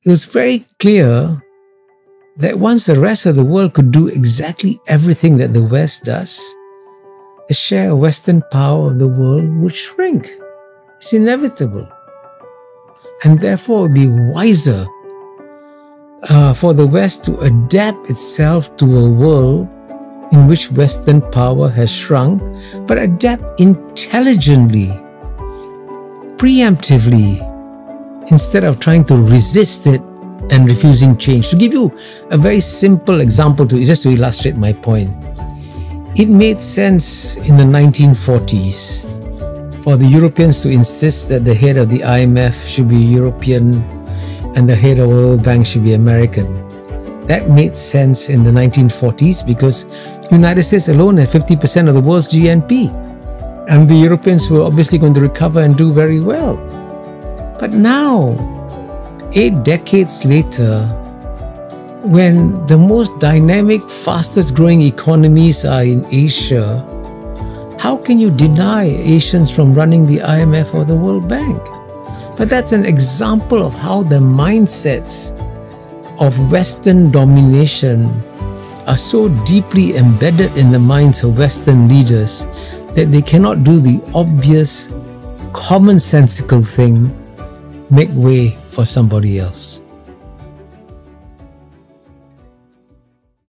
it was very clear that once the rest of the world could do exactly everything that the West does, the share of Western power of the world would shrink. It's inevitable. And therefore, it would be wiser for the West to adapt itself to a world in which Western power has shrunk, but adapt intelligently, preemptively, instead of trying to resist it and refusing change. To give you a very simple example, just to illustrate my point, it made sense in the 1940s for the Europeans to insist that the head of the IMF should be European and the head of the World Bank should be American. That made sense in the 1940s because the United States alone had 50% of the world's GNP. And the Europeans were obviously going to recover and do very well. But now, 8 decades later, when the most dynamic, fastest growing economies are in Asia, how can you deny Asians from running the IMF or the World Bank? But that's an example of how the mindsets of Western domination are so deeply embedded in the minds of Western leaders that they cannot do the obvious, commonsensical thing, make way for somebody else.